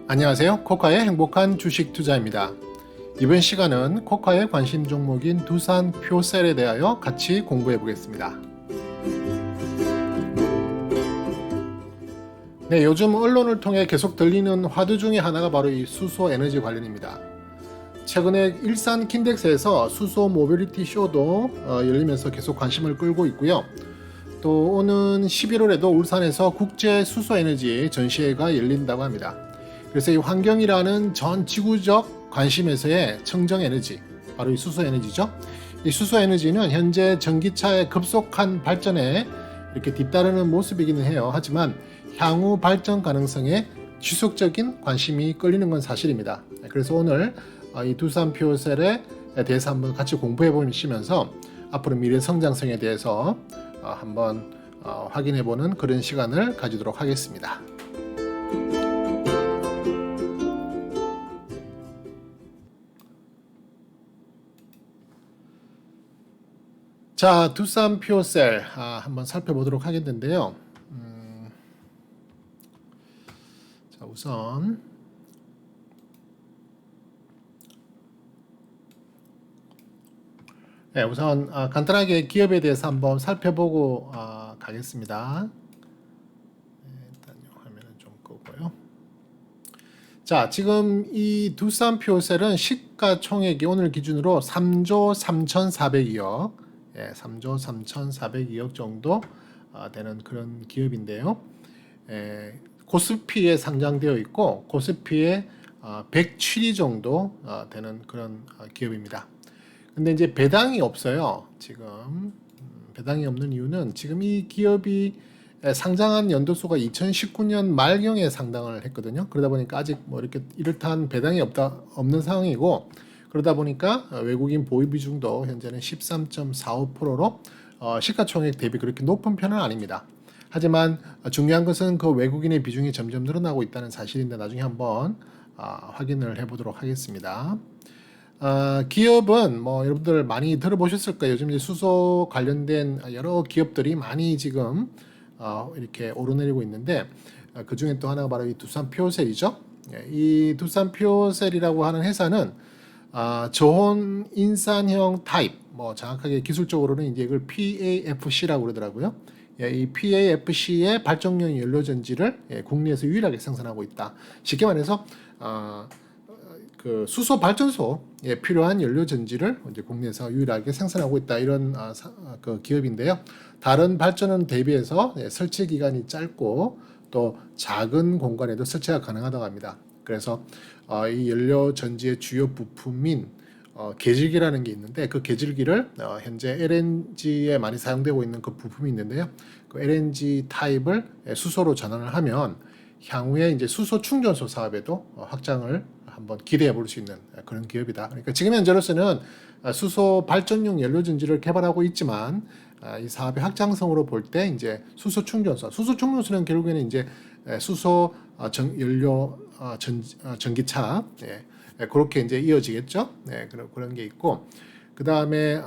안녕하세요. 코카의 행복한 주식 투자입니다. 이번 시간은 코카의 관심 종목인 두산 퓨어셀에 대하여 같이 공부해 보겠습니다. 네, 요즘 언론을 통해 계속 들리는 화두 중에 하나가 바로 이 수소 에너지 관련입니다. 최근에 일산 킨덱스에서 수소 모빌리티 쇼도 열리면서 계속 관심을 끌고 있고요. 또 오는 11월에도 울산에서 국제 수소 에너지 전시회가 열린다고 합니다. 그래서 이 환경이라는 전 지구적 관심에서의 청정 에너지, 바로 이 수소 에너지죠. 이 수소 에너지는 현재 전기차의 급속한 발전에 이렇게 뒤따르는 모습이기는 해요. 하지만 향후 발전 가능성에 지속적인 관심이 끌리는 건 사실입니다. 그래서 오늘 이 두산 퓨어셀에 대해서 한번 같이 공부해 보시면서 앞으로 미래 성장성에 대해서 한번 확인해 보는 그런 시간을 가지도록 하겠습니다. 자, 두산 퓨어셀 한번 살펴보도록 하겠는데요. 자, 우선 간단하게 기업에 대해서 한번 살펴보고 가겠습니다. 일단 화면은 좀 끄고요. 자, 지금 이 두산 퓨어셀은 시가총액이 오늘 기준으로 3조 3,400억 3조 3,400억 정도 되는 그런 기업인데요. 코스피에 상장되어 있고 코스피에 107위 정도 되는 그런 기업입니다. 근데 이제 배당이 없어요. 지금 배당이 없는 이유는 지금 이 기업이 상장한 연도수가 2019년 말경에 상장을 했거든요. 그러다 보니까 아직 뭐 이렇게 이렇다한 배당이 없는 상황이고, 그러다 보니까 외국인 보유 비중도 현재는 13.45%로 시가총액 대비 그렇게 높은 편은 아닙니다. 하지만 중요한 것은 그 외국인의 비중이 점점 늘어나고 있다는 사실인데 나중에 한번 확인을 해보도록 하겠습니다. 기업은 뭐 여러분들 많이 들어보셨을 거예요. 요즘 이제 수소 관련된 여러 기업들이 많이 지금 이렇게 오르내리고 있는데 그 중에 또 하나가 바로 이 두산 퓨어셀이죠. 이 두산 퓨어셀이라고 하는 회사는 저온 인산형 타입, 뭐 정확하게 기술적으로는 이제 이걸 PAFC라고 그러더라고요. 이 PAFC의 발전용 연료 전지를 국내에서 유일하게 생산하고 있다. 쉽게 말해서 그 수소 발전소에 필요한 연료 전지를 이제 국내에서 유일하게 생산하고 있다, 이런 그 기업인데요. 다른 발전원 대비해서 설치 기간이 짧고 또 작은 공간에도 설치가 가능하다고 합니다. 그래서 이 연료 전지의 주요 부품인 계질기라는 게 있는데 그 계질기를 현재 LNG에 많이 사용되고 있는 그 부품이 있는데요. 그 LNG 타입을 수소로 전환을 하면 향후에 이제 수소 충전소 사업에도 확장을 한번 기대해 볼 수 있는 그런 기업이다. 그러니까 지금 현재로서는 수소 발전용 연료 전지를 개발하고 있지만 이 사업의 확장성으로 볼 때 이제 수소 충전소는 결국에는 이제 수소 연료 전기차 그렇게 이제 이어지겠죠. 그런 게 있고, 그 다음에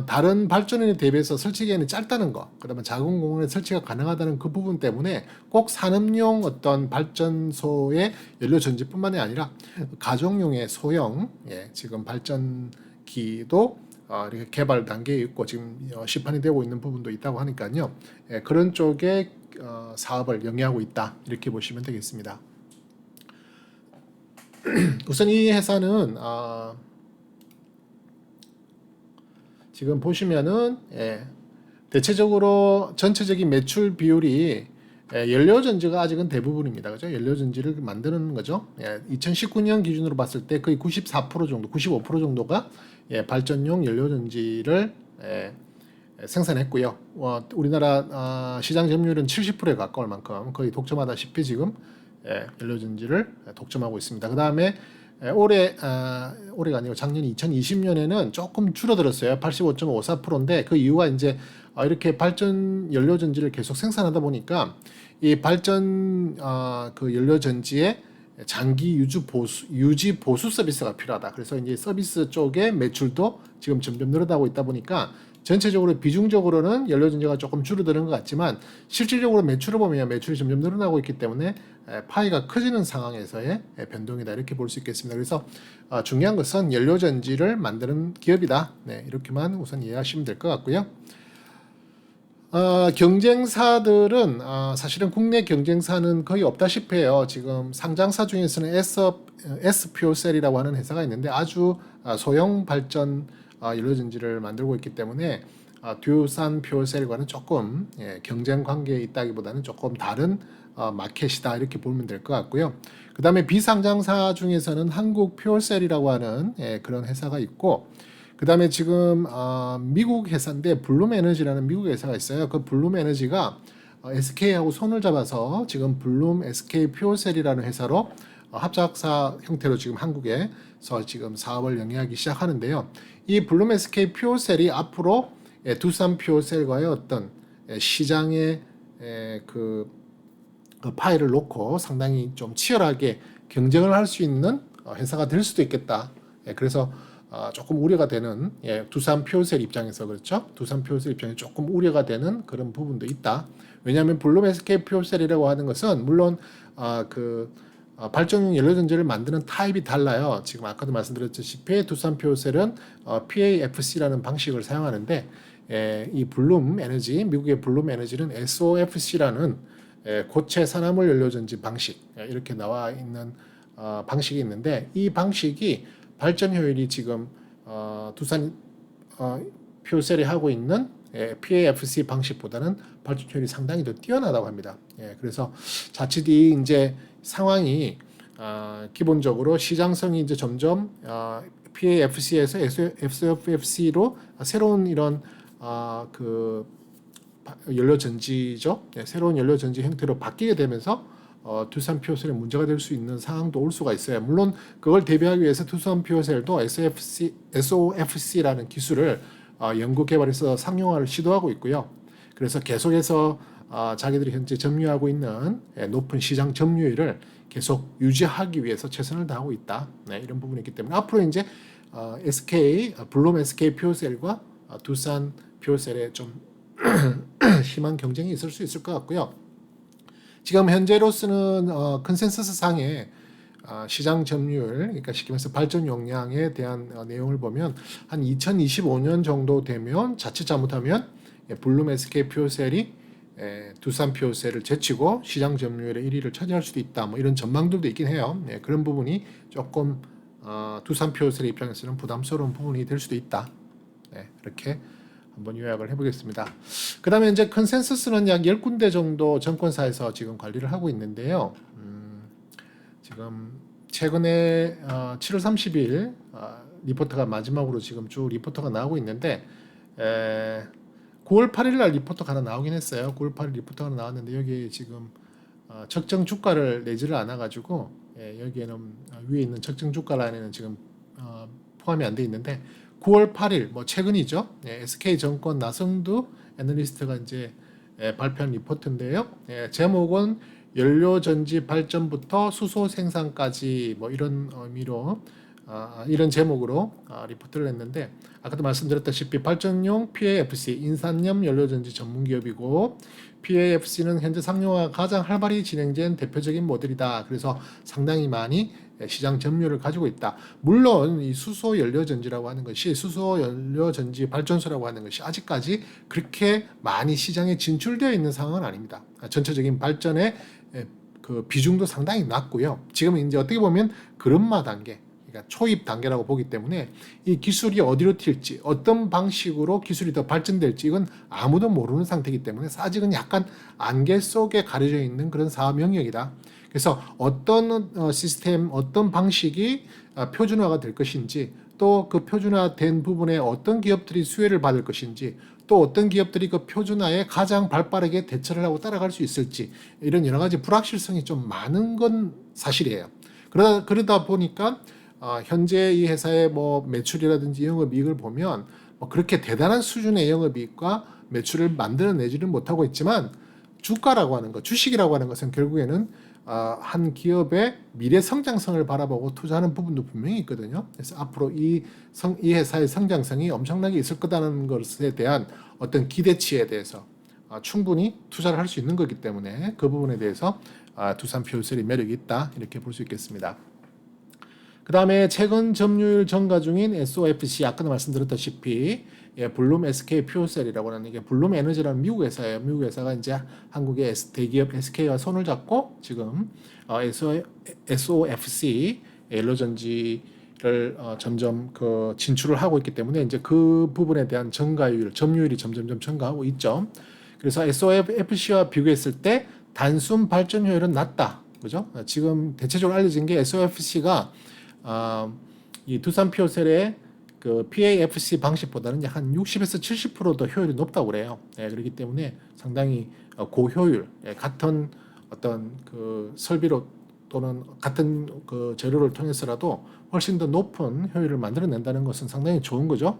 다른 발전원에 대비해서 설치 기간이 짧다는 거, 그다음에 작은 공간에 설치가 가능하다는 그 부분 때문에 꼭 산업용 어떤 발전소의 연료 전지뿐만이 아니라 가정용의 소형 지금 발전기도 이렇게 개발 단계에 있고 지금 시판이 되고 있는 부분도 있다고 하니까요. 그런 쪽에 사업을 영위하고 있다, 이렇게 보시면 되겠습니다. 우선 이 회사는 지금 보시면은 대체적으로 전체적인 매출 비율이 연료 전지가 아직은 대부분입니다. 그죠? 연료 전지를 만드는 거죠. 2019년 기준으로 봤을 때 거의 94% 정도, 95% 정도가 발전용 연료 전지를 생산했고요. 우리나라 시장 점유율은 70%에 가까울 만큼 거의 독점하다시피 지금 연료 전지를 독점하고 있습니다. 그 다음에 올해가 아니고 작년 2020년에는 조금 줄어들었어요. 85.54%인데 그 이유가 이제 이렇게 발전 연료 전지를 계속 생산하다 보니까 이 발전 그 연료 전지의 장기 유지 보수 서비스가 필요하다. 그래서 이제 서비스 쪽의 매출도 지금 점점 늘어나고 있다 보니까 전체적으로 비중적으로는 연료전지가 조금 줄어드는 것 같지만 실질적으로 매출을 보면 매출이 점점 늘어나고 있기 때문에 파이가 커지는 상황에서의 변동이다 이렇게 볼 수 있겠습니다. 그래서 중요한 것은 연료전지를 만드는 기업이다. 네, 이렇게만 우선 이해하시면 될 것 같고요. 경쟁사들은 사실은 국내 경쟁사는 거의 없다시피 해요. 지금 상장사 중에서는 S퓨어셀이라고 하는 회사가 있는데 아주 소형 발전 연료전지를 만들고 있기 때문에 듀산 퓨어셀과는 조금 경쟁 관계에 있다기보다는 조금 다른 마켓이다 이렇게 보면 될 것 같고요. 그 다음에 비상장사 중에서는 한국 퓨어셀이라고 하는 그런 회사가 있고 그 다음에 지금 미국 회사인데 블룸에너지라는 미국 회사가 있어요. 그 블룸에너지가 SK하고 손을 잡아서 지금 블룸 SK 퓨어셀이라는 회사로 합작사 형태로 지금 한국에서 지금 사업을 영위하기 시작하는데요. 이 블룸 SK 퓨어셀이 앞으로 두산 퓨어셀과의 어떤 시장의 그 파일을 놓고 상당히 좀 치열하게 경쟁을 할 수 있는 회사가 될 수도 있겠다. 그래서 조금 우려가 되는 두산 퓨어셀 입장에서 그렇죠. 두산 퓨어셀 입장에 조금 우려가 되는 그런 부분도 있다. 왜냐하면 블룸 SK 퓨어셀이라고 하는 것은 물론 발전용 연료전지를 만드는 타입이 달라요. 지금 아까도 말씀드렸다시피 두산 퓨어셀은 PAFC라는 방식을 사용하는데 이 블룸 에너지, 미국의 블룸 에너지는 SOFC라는 고체 산화물 연료전지 방식 이렇게 나와 있는 방식이 있는데 이 방식이 발전 효율이 지금 두산 퓨어셀이 하고 있는 PAFC 방식보다는 발전 효율이 상당히 더 뛰어나다고 합니다. 그래서 자칫 이 이제 상황이 기본적으로 시장성이 이제 점점 PAFC에서 SOFC로 새로운 이런 그 연료전지죠. 새로운 연료전지 형태로 바뀌게 되면서 두산 퓨어셀에 문제가 될 수 있는 상황도 올 수가 있어요. 물론 그걸 대비하기 위해서 두산 퓨어셀도 SOFC라는 기술을 연구 개발해서 상용화를 시도하고 있고요. 그래서 계속해서 자기들이 현재 점유하고 있는 높은 시장 점유율을 계속 유지하기 위해서 최선을 다하고 있다. 네, 이런 부분이 있기 때문에 앞으로 이제 블룸 SK 퓨어셀과 두산 퓨어셀의 좀 심한 경쟁이 있을 수 있을 것 같고요. 지금 현재로서는 컨센서스 상에 시장 점유율, 그러니까 쉽게 말해서 발전 용량에 대한 내용을 보면 한 2025년 정도 되면 자칫 잘못하면 블룸 SK 퓨어셀이 두산 퓨어셀을 제치고 시장 점유율의 1위를 차지할 수도 있다. 뭐 이런 전망들도 있긴 해요. 그런 부분이 조금 두산 퓨어셀의 입장에서는 부담스러운 부분이 될 수도 있다. 이렇게 한번 요약을 해보겠습니다. 그 다음에 이제 컨센서스는 약 10군데 정도 정권사에서 지금 관리를 하고 있는데요. 지금 최근에 7월 30일 리포터가 마지막으로 지금 쭉 리포터가 나오고 있는데 9월 8일 날 리포터가 하나 나오긴 했어요. 9월 8일 리포터가 하나 나왔는데 여기 지금 적정 주가를 내지를 않아가지고 여기에는 위에 있는 적정 주가 라인에는 지금 포함이 안 돼 있는데 9월 8일 뭐 최근이죠. SK증권 나성두 애널리스트가 이제 발표한 리포트인데요. 제목은 연료전지 발전부터 수소 생산까지 뭐 이런 의미로 이런 제목으로 리포트를 했는데 아까도 말씀드렸다시피 발전용 PAFC 인산염 연료전지 전문 기업이고 PAFC는 현재 상용화가 가장 활발히 진행된 대표적인 모델이다. 그래서 상당히 많이 시장 점유율을 가지고 있다. 물론 이 수소 연료전지라고 하는 것이 수소 연료전지 발전소라고 하는 것이 아직까지 그렇게 많이 시장에 진출되어 있는 상황은 아닙니다. 전체적인 발전의 그 비중도 상당히 낮고요. 지금 이제 어떻게 보면 그런마 단계, 그러니까 초입 단계라고 보기 때문에 이 기술이 어디로 튈지, 어떤 방식으로 기술이 더 발전될지 이건 아무도 모르는 상태이기 때문에 아직은 약간 안개 속에 가려져 있는 그런 사업 영역이다. 그래서 어떤 시스템, 어떤 방식이 표준화가 될 것인지, 또 그 표준화된 부분에 어떤 기업들이 수혜를 받을 것인지, 또 어떤 기업들이 그 표준화에 가장 발빠르게 대처를 하고 따라갈 수 있을지, 이런 여러 가지 불확실성이 좀 많은 건 사실이에요. 그러다 보니까 현재 이 회사의 뭐 매출이라든지 영업이익을 보면 뭐 그렇게 대단한 수준의 영업이익과 매출을 만들어내지는 못하고 있지만 주가라고 하는 것, 주식이라고 하는 것은 결국에는 한 기업의 미래 성장성을 바라보고 투자하는 부분도 분명히 있거든요. 그래서 앞으로 이 회사의 성장성이 엄청나게 있을 거다는 것에 대한 어떤 기대치에 대해서 충분히 투자를 할 수 있는 거기 때문에 그 부분에 대해서 두산 퓨어셀이 매력이 있다 이렇게 볼 수 있겠습니다. 그 다음에 최근 점유율 증가 중인 SOFC 아까도 말씀드렸다시피 블룸 SK 퓨어셀이라고 하는 이게 블룸 에너지라는 미국 회사예요. 미국 회사가 이제 한국의 대기업 SK와 손을 잡고 지금 SOFC 연료전지를 점점 진출을 하고 있기 때문에 이제 그 부분에 대한 점유율이 점점점 증가하고 있죠. 그래서 SOFC와 비교했을 때 단순 발전 효율은 낮다. 그죠? 지금 대체적으로 알려진 게 SOFC가 이 두산 퓨어셀의 그 PAFC 방식보다는 약 한 60에서 70%더 효율이 높다고 그래요. 그렇기 때문에 상당히 고효율, 같은 어떤 그 설비로 또는 같은 그 재료를 통해서라도 훨씬 더 높은 효율을 만들어낸다는 것은 상당히 좋은 거죠.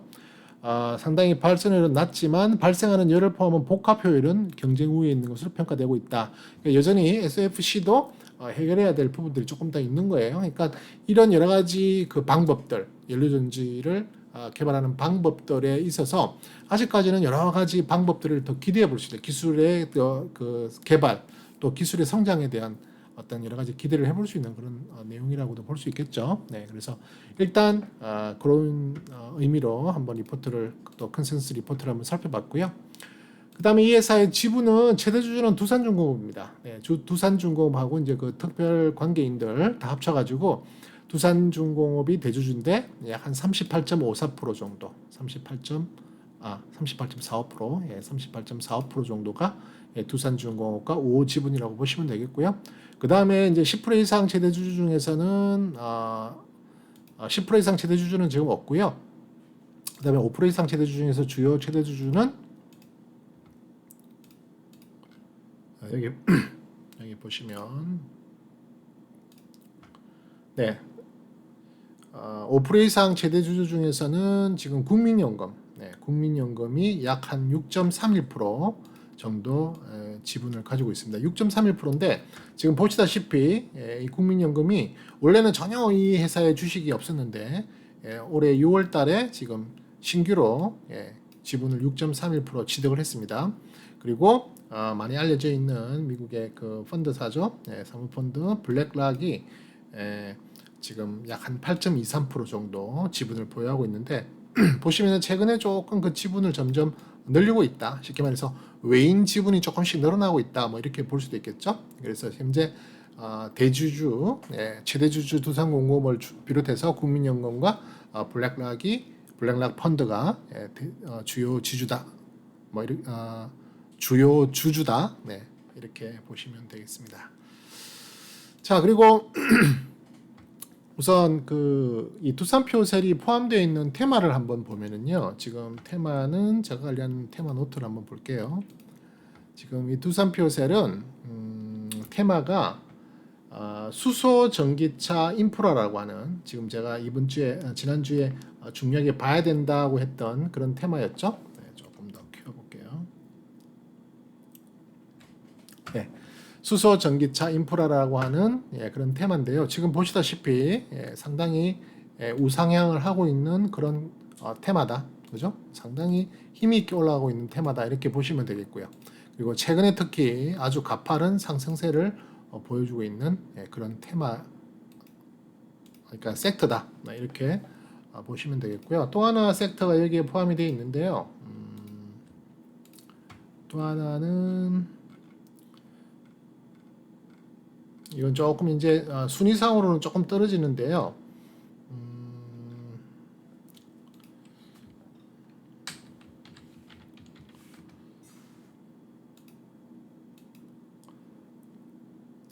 상당히 발전율은 낮지만 발생하는 열을 포함한 복합 효율은 경쟁 우위에 있는 것으로 평가되고 있다. 그러니까 여전히 SFC도 해결해야 될 부분들이 조금 더 있는 거예요. 그러니까 이런 여러 가지 그 방법들, 연료전지를 개발하는 방법들에 있어서 아직까지는 여러 가지 방법들을 더 기대해 볼 수 있다. 기술의 그 개발, 또 기술의 성장에 대한 어떤 여러 가지 기대를 해볼 수 있는 그런 내용이라고도 볼 수 있겠죠. 네, 그래서 일단 그런 의미로 한번 리포트를 또 컨센서스 리포트를 한번 살펴봤고요. 그다음에 이 회사의 지분은 최대 주주는 두산중공업입니다. 네, 두산중공업하고 이제 그 특별 관계인들 다 합쳐가지고 두산중공업이 대주주인데 약 한 38.54% 정도, 38.45%, 38.45% 정도가 두산중공업과 5 지분이라고 보시면 되겠고요. 그 다음에 이제 10% 이상 최대 주주 중에서는 10% 이상 최대 주주는 지금 없고요. 그 다음에 5% 이상 최대 주주 중에서 주요 최대 주주는 여기 여기 보시면 네. 5% 이상 최대 주주 중에서는 지금 국민연금, 국민연금이 약 한 6.31% 정도 지분을 가지고 있습니다. 6.31%인데 지금 보시다시피 이 국민연금이 원래는 전혀 이 회사에 주식이 없었는데 올해 6월 달에 지금 신규로 지분을 6.31% 취득을 했습니다. 그리고 많이 알려져 있는 미국의 그 펀드사죠. 사모펀드 블랙락이 지금 약 한 8.23% 정도 지분을 보유하고 있는데 보시면 최근에 조금 그 지분을 점점 늘리고 있다. 쉽게 말해서 외인 지분이 조금씩 늘어나고 있다. 뭐 이렇게 볼 수도 있겠죠. 그래서 현재 대주주, 최대 주주 두산공업을 비롯해서 국민연금과 블랙락 펀드가 주요 지주다. 뭐 이렇게 주요 주주다. 이렇게 보시면 되겠습니다. 자, 그리고 우선 이 두산 퓨어셀이 포함되어 있는 테마를 한번 보면은요. 지금 테마는 제가 관리한 테마 노트를 한번 볼게요. 지금 이 두산 퓨어셀은 테마가 수소 전기차 인프라라고 하는 지금 제가 지난주에 중요하게 봐야 된다고 했던 그런 테마였죠. 조금 더 키워볼게요. 네. 수소 전기차 인프라라고 하는 그런 테마인데요. 지금 보시다시피 상당히 우상향을 하고 있는 그런 테마다. 그죠? 상당히 힘이 있게 올라가고 있는 테마다. 이렇게 보시면 되겠고요. 그리고 최근에 특히 아주 가파른 상승세를 보여주고 있는 그런 테마, 그러니까 섹터다. 이렇게 보시면 되겠고요. 또 하나 섹터가 여기에 포함이 되어 있는데요. 또 하나는 이건 조금 이제 순위상으로는 조금 떨어지는데요.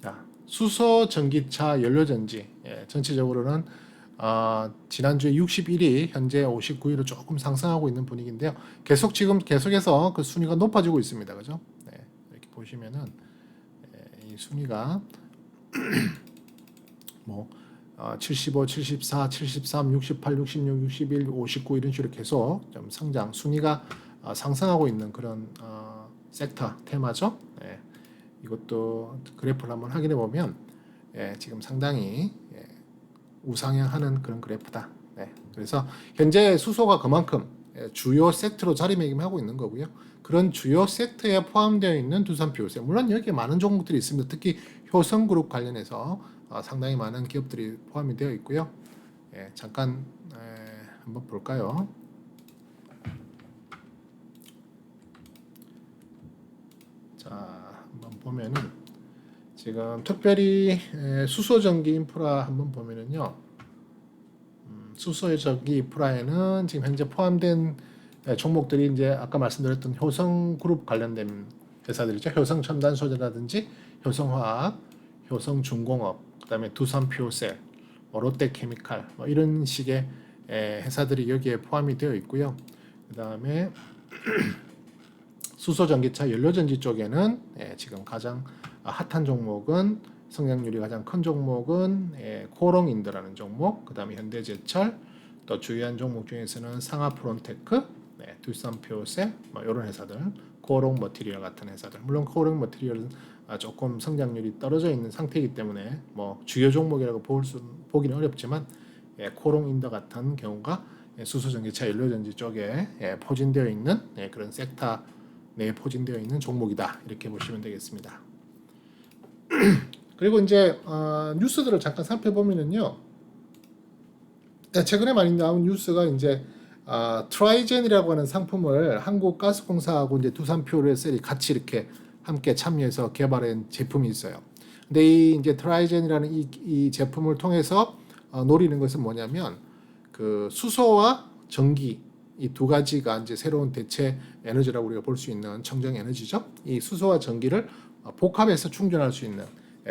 자, 수소 전기차 연료전지 전체적으로는 지난주에 61위, 현재 59위로 조금 상승하고 있는 분위기인데요. 계속해서 그 순위가 높아지고 있습니다. 그죠? 이렇게 보시면은 이 순위가 뭐 75, 74, 73, 68, 66, 61, 59 이런 식으로 계속 좀 순위가 상승하고 있는 그런 섹터 테마죠. 이것도 그래프를 한번 확인해 보면 지금 상당히 우상향하는 그런 그래프다. 그래서 현재 수소가 그만큼 주요 섹터로 자리매김하고 있는 거고요. 그런 주요 섹터에 포함되어 있는 두산표 요새 물론 여기에 많은 종목들이 있습니다. 특히 효성그룹 관련해서 상당히 많은 기업들이 포함이 되어 있고요. 잠깐 한번 볼까요? 자, 한번 보면은 지금 특별히 수소전기 인프라 한번 보면은요. 수소전기 인프라에는 지금 현재 포함된 종목들이 이제 아까 말씀드렸던 효성그룹 관련된 회사들이죠. 효성첨단소재라든지 효성화학, 효성중공업, 그다음에 두산퓨어셀, 롯데케미칼 뭐 이런 식의 회사들이 여기에 포함이 되어 있고요. 그다음에 수소전기차 연료전지 쪽에는 지금 가장 핫한 종목은 성장률이 가장 큰 종목은 코롱인드라는 종목, 그다음에 현대제철, 또 주요한 종목 중에서는 상하프론테크, 두산퓨어셀 뭐 이런 회사들, 코롱 머티리얼 같은 회사들. 물론 코롱 머티리얼은 조금 성장률이 떨어져 있는 상태이기 때문에 뭐 주요 종목이라고 보기는 어렵지만 코롱인더 같은 경우가 수소전기차 연료전지 쪽에 포진되어 있는 그런 섹터 내에 포진되어 있는 종목이다 이렇게 보시면 되겠습니다. 그리고 이제 뉴스들을 잠깐 살펴보면은요, 최근에 많이 나온 뉴스가 이제 트라이젠이라고 하는 상품을 한국가스공사하고 이제 두산퓨어셀이 같이 이렇게 함께 참여해서 개발한 제품이 있어요. 근데 이 이제 트라이젠이라는 이 제품을 통해서 노리는 것은 뭐냐면 그 수소와 전기 이 두 가지가 이제 새로운 대체 에너지라고 우리가 볼 수 있는 청정 에너지죠. 이 수소와 전기를 복합해서 충전할 수 있는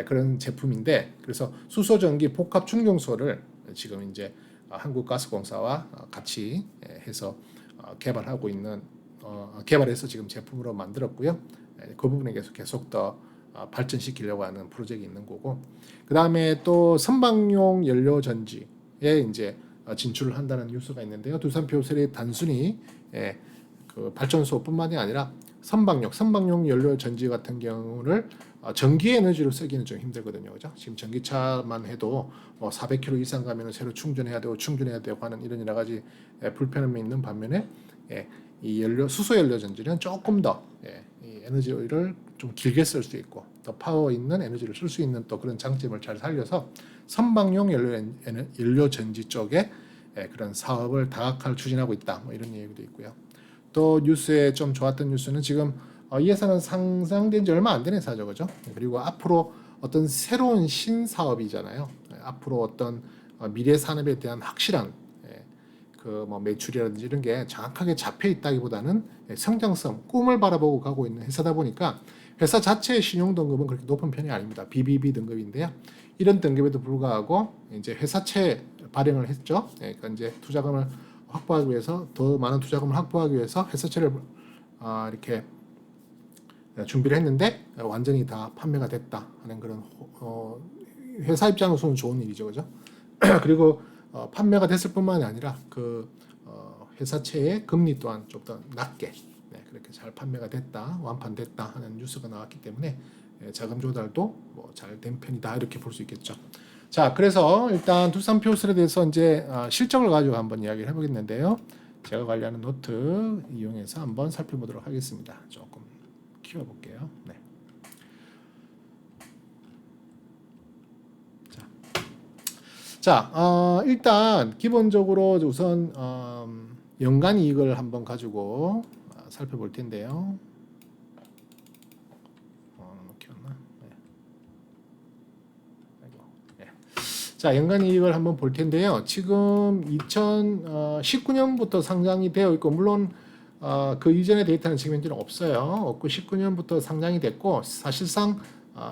그런 제품인데, 그래서 수소 전기 복합 충전소를 지금 이제 한국가스공사와 같이 해서 개발하고 있는 개발해서 지금 제품으로 만들었고요. 그 부분에 계속 더 발전시키려고 하는 프로젝트가 있는 거고, 그 다음에 또 선박용 연료 전지에 이제 진출을 한다는 뉴스가 있는데요. 두산퓨어셀이 단순히 그 발전소뿐만이 아니라 선박용 연료 전지 같은 경우를 전기 에너지로 쓰기는 좀 힘들거든요. 그죠? 지금 전기차만 해도 400km 이상 가면 새로 충전해야 되고 하는 이런 여러 가지 불편함이 있는 반면에 이 수소 연료 전지는 조금 더 이 에너지를 좀 길게 쓸 수 있고 더 파워 있는 에너지를 쓸 수 있는 또 그런 장점을 잘 살려서 선박용 연료 전지 쪽에 그런 사업을 다각화를 추진하고 있다. 뭐 이런 얘기도 있고요. 또 뉴스에 좀 좋았던 뉴스는 지금 이 회사는 상장된 지 얼마 안 된 회사죠, 그죠? 그리고 앞으로 어떤 새로운 신사업이잖아요. 앞으로 어떤 미래 산업에 대한 확실한 그 뭐 매출이라든지 이런 게 정확하게 잡혀 있다기보다는 성장성, 꿈을 바라보고 가고 있는 회사다 보니까 회사 자체의 신용 등급은 그렇게 높은 편이 아닙니다. BBB 등급인데요. 이런 등급에도 불구하고 이제 회사채 발행을 했죠. 그러니까 이제 투자금을 확보하기 위해서 더 많은 투자금을 확보하기 위해서 회사채를 이렇게 준비를 했는데 완전히 다 판매가 됐다 하는 그런 회사 입장으로서는 좋은 일이죠, 그죠? 그리고 판매가 됐을 뿐만이 아니라 그 회사채의 금리 또한 좀 더 낮게 그렇게 잘 판매가 됐다, 완판됐다 하는 뉴스가 나왔기 때문에 자금 조달도 뭐 잘 된 편이다 이렇게 볼 수 있겠죠. 자, 그래서 일단 두산퓨어셀에 대해서 이제 실적을 가지고 한번 이야기를 해보겠는데요. 제가 관리하는 노트 이용해서 한번 살펴보도록 하겠습니다. 조금 키워볼게요. 네. 자, 일단 기본적으로 우선 연간 이익을 한번 가지고 살펴볼 텐데요. 자, 연간 이익을 한번 볼 텐데요. 지금 2019년부터 상장이 되어 있고, 물론 그 이전의 데이터는 지금 현재는 없고 19년부터 상장이 됐고, 사실상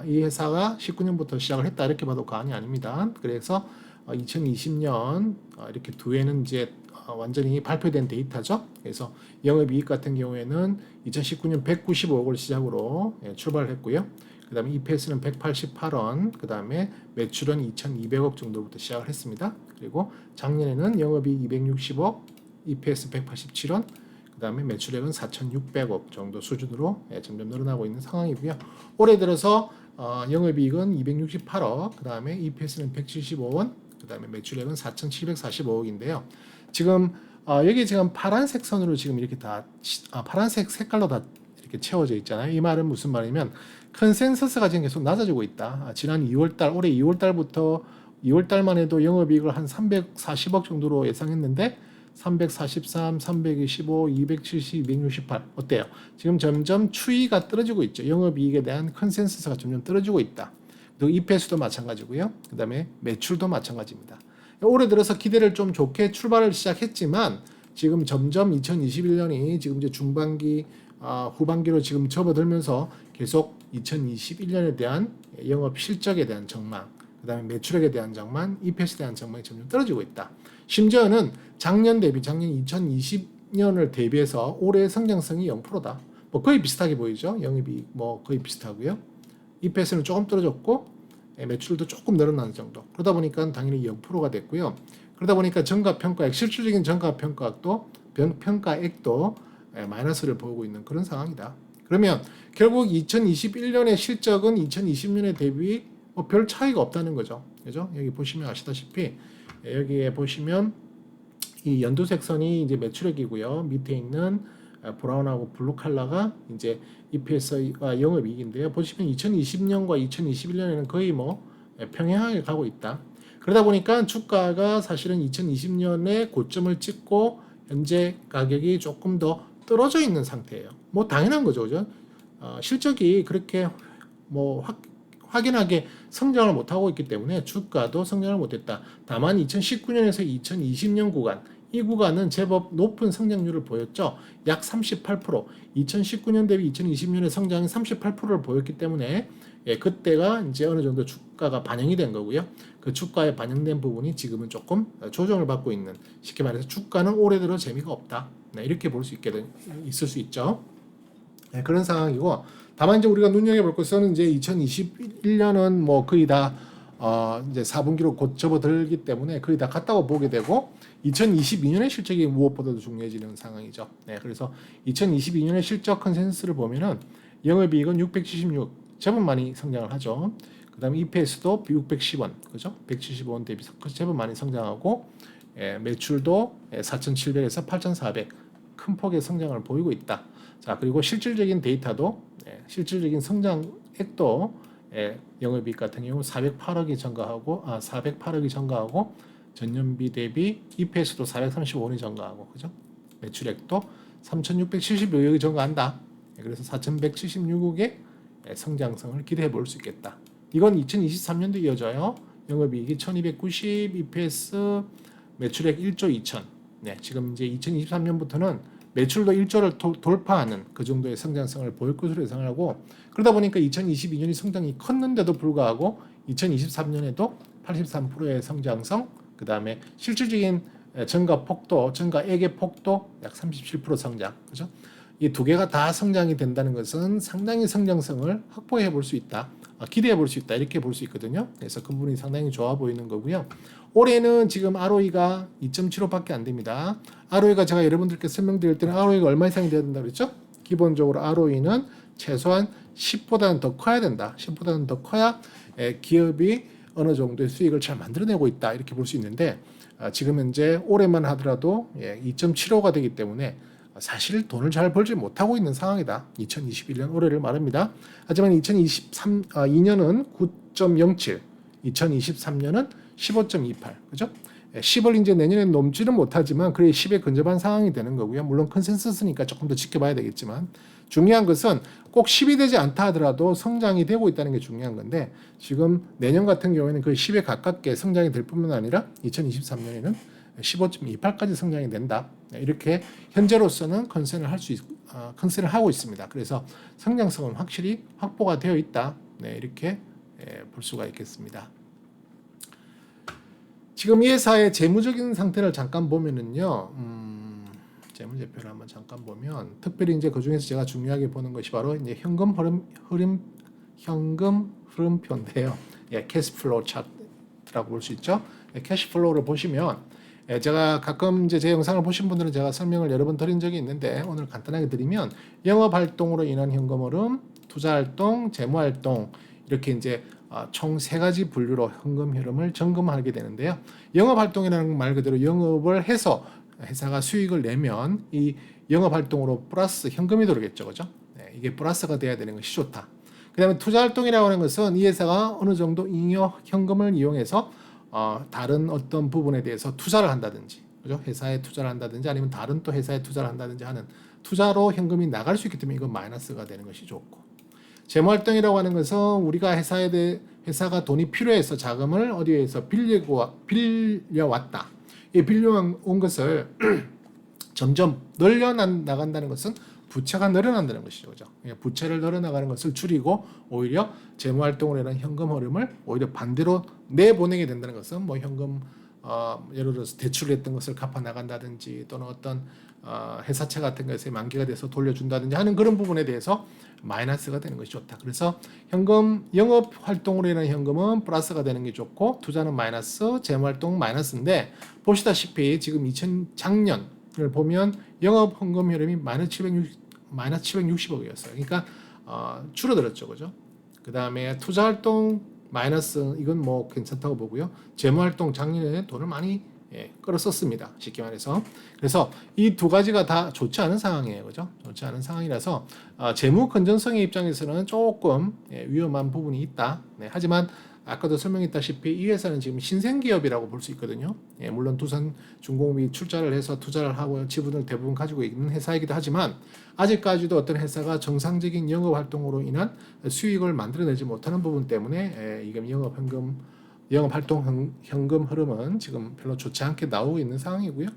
이 회사가 19년부터 시작을 했다 이렇게 봐도 과언이 아닙니다. 그래서 2020년 이렇게 두 해는 이제 완전히 발표된 데이터죠. 그래서 영업이익 같은 경우에는 2019년 195억을 시작으로 출발했고요. 그 다음에 EPS는 188원, 그 다음에 매출은 2,200억 정도부터 시작을 했습니다. 그리고 작년에는 영업이익 260억, EPS 187원, 그 그다음에 매출액은 4,600억 정도 수준으로 점점 늘어나고 있는 상황이고요. 올해 들어서 영업이익은 268억, 그다음에 EPS는 175원, 그다음에 매출액은 4,745억인데요. 지금 여기 지금 파란색 선으로 지금 이렇게 다 파란색 색깔로 다 이렇게 채워져 있잖아요. 이 말은 무슨 말이면 컨센서스가 지금 계속 낮아지고 있다. 지난 2월달 올해 2월달부터 2월달만 해도 영업이익을 한 340억 정도로 예상했는데 343, 325, 270, 268 어때요? 지금 점점 추이가 떨어지고 있죠. 영업이익에 대한 컨센서스가 점점 떨어지고 있다. 그리고 EPS도 마찬가지고요. 그 다음에 매출도 마찬가지입니다. 올해 들어서 기대를 좀 좋게 출발을 시작했지만 지금 점점 2021년이 지금 이제 중반기 후반기로 지금 접어들면서 계속 2021년에 대한 영업 실적에 대한 전망, 그 다음에 매출액에 대한 전망, EPS에 대한 전망이 점점 떨어지고 있다. 심지어는 작년 2020년을 대비해서 올해 성장성이 0%다. 뭐 거의 비슷하게 보이죠. 영업이익 뭐 거의 비슷하고요. EPS는 조금 떨어졌고 매출도 조금 늘어나는 정도. 그러다 보니까 당연히 0%가 됐고요. 그러다 보니까 전가평가액, 실질적인 전가평가액도 평가액도 마이너스를 보이고 있는 그런 상황이다. 그러면 결국 2021년의 실적은 2020년에 대비 뭐 별 차이가 없다는 거죠. 그죠? 여기 보시면 아시다시피 여기에 보시면 이 연두색 선이 이제 매출액이고요. 밑에 있는 브라운하고 블루 컬러가 이제 EPS와 영업이익인데요. 보시면 2020년과 2021년에는 거의 뭐 평행하게 가고 있다. 그러다 보니까 주가가 사실은 2020년에 고점을 찍고 현재 가격이 조금 더 떨어져 있는 상태예요. 뭐 당연한 거죠, 그죠? 실적이 그렇게 뭐 확연하게 성장을 못하고 있기 때문에 주가도 성장을 못했다. 다만 2019년에서 2020년 구간, 이 구간은 제법 높은 성장률을 보였죠. 약 38%, 2019년 대비 2020년의 성장이 38%를 보였기 때문에 그때가 이제 어느 정도 주가가 반영이 된 거고요. 그 주가에 반영된 부분이 지금은 조금 조정을 받고 있는, 쉽게 말해서 주가는 올해 들어 재미가 없다. 이렇게 볼 수 있을 수 있죠. 그런 상황이고, 다만 이제 우리가 눈여겨볼 것은 이제 2021년은 뭐 거의 다 이제 4분기로 곧 접어들기 때문에 거의 다 갔다고 보게 되고 2022년의 실적이 무엇보다도 중요해지는 상황이죠. 그래서 2022년의 실적 컨센서스를 보면은 영업이익은 676, 제법 많이 성장을 하죠. 그다음에 EPS도 610원, 그죠? 175원 대비 제법 많이 성장하고 매출도 4,700에서 8,400 큰 폭의 성장을 보이고 있다. 자, 그리고 실질적인 데이터도 실질적인 성장액도 영업이익 같은 경우 408억이 증가하고 전년비 대비 EPS도 435원이 증가하고, 그죠? 매출액도 3,676억이 증가한다. 그래서 4,176억의 성장성을 기대해 볼 수 있겠다. 이건 2023년도 이어져요. 영업이익이 1,290, EPS 매출액 1조 2천. 지금 이제 2023년부터는 매출도 1조를 돌파하는 그 정도의 성장성을 보일 것으로 예상을 하고, 그러다 보니까 2022년이 성장이 컸는데도 불구하고 2023년에도 83%의 성장성, 그 다음에 실질적인 증가액의 폭도 약 37% 성장, 그죠? 이 두 개가 다 성장이 된다는 것은 상당히 성장성을 확보해 볼 수 있다, 기대해 볼 수 있다, 이렇게 볼 수 있거든요. 그래서 그 부분이 상당히 좋아 보이는 거고요. 올해는 지금 ROE가 2.75밖에 안 됩니다. ROE가 제가 여러분들께 설명드릴 때는 ROE가 얼마 이상이 돼야 된다고 그랬죠? 기본적으로 ROE는 최소한 10보다는 더 커야 된다. 10보다는 더 커야 기업이 어느 정도의 수익을 잘 만들어내고 있다, 이렇게 볼 수 있는데 지금 현재 올해만 하더라도 2.75가 되기 때문에 사실 돈을 잘 벌지 못하고 있는 상황이다. 2021년 올해를 말합니다. 하지만 2022년은 9.07, 2023년은 15.28, 그죠? 10을 이제 내년에 넘지는 못하지만 그래 10에 근접한 상황이 되는 거고요. 물론 컨센서스니까 조금 더 지켜봐야 되겠지만 중요한 것은 꼭 10이 되지 않다 하더라도 성장이 되고 있다는 게 중요한 건데, 지금 내년 같은 경우에는 거의 10에 가깝게 성장이 될 뿐만 아니라 2023년에는 15.28까지 성장이 된다. 이렇게 현재로서는 컨센을 하고 있습니다. 그래서 성장성은 확실히 확보가 되어 있다. 이렇게 볼 수가 있겠습니다. 지금 이 회사의 재무적인 상태를 잠깐 보면은요, 재무제표를 한번 잠깐 보면 특별히 이제 그 중에서 제가 중요하게 보는 것이 바로 이제 현금 흐름표인데요. 캐시플로우 차트라고 볼 수 있죠. 캐시플로우를 보시면 제가 가끔 이제 제 영상을 보신 분들은 제가 설명을 여러 번 드린 적이 있는데 오늘 간단하게 드리면 영업 활동으로 인한 현금 흐름, 투자 활동, 재무 활동 이렇게 이제 총 세 가지 분류로 현금 흐름을 점검하게 되는데요. 영업 활동이라는 말 그대로 영업을 해서 회사가 수익을 내면 이 영업 활동으로 플러스 현금이 들어오겠죠, 그죠? 네, 이게 플러스가 돼야 되는 것이 좋다. 그다음에 투자 활동이라고 하는 것은 이 회사가 어느 정도 잉여 현금을 이용해서 다른 어떤 부분에 대해서 투자를 한다든지, 그죠? 회사에 투자를 한다든지 아니면 다른 또 회사에 투자를 한다든지 하는 투자로 현금이 나갈 수 있기 때문에 이건 마이너스가 되는 것이 좋고, 재무 활동이라고 하는 것은 우리가 회사가 돈이 필요해서 자금을 어디에서 빌려왔다. 이 빌려온 것을 점점 나간다는 것은 부채가 늘어난다는 것이죠. 그죠? 부채를 늘어나가는 것을 줄이고 오히려 재무 활동으로 인한 현금 흐름을 오히려 반대로 내보내게 된다는 것은 뭐 현금 예를 들어서 대출을 했던 것을 갚아 나간다든지 또는 어떤 회사채 같은 것에 만기가 돼서 돌려준다든지 하는 그런 부분에 대해서 마이너스가 되는 것이 좋다. 그래서 현금 영업 활동으로 인한 현금은 플러스가 되는 게 좋고 투자는 마이너스, 재무 활동 마이너스인데 보시다시피 지금 작년을 보면 영업 현금 흐름이 마이너스 760억이었어요. 그러니까 줄어들었죠, 그죠? 그 다음에 투자 활동 마이너스 이건 뭐 괜찮다고 보고요. 재무 활동 작년에 돈을 많이 끌어 썼습니다. 쉽게 말해서. 그래서 이 두 가지가 다 좋지 않은 상황이에요. 그죠? 좋지 않은 상황이라서 재무 건전성의 입장에서는 조금 위험한 부분이 있다. 네, 하지만 아까도 설명했다시피 이 회사는 지금 신생기업이라고 볼 수 있거든요. 물론 두산중공업이 출자를 해서 투자를 하고 지분을 대부분 가지고 있는 회사이기도 하지만 아직까지도 어떤 회사가 정상적인 영업 활동으로 인한 수익을 만들어내지 못하는 부분 때문에 이게 영업 활동 현금 흐름은 지금 별로 좋지 않게 나오고 있는 상황이고요.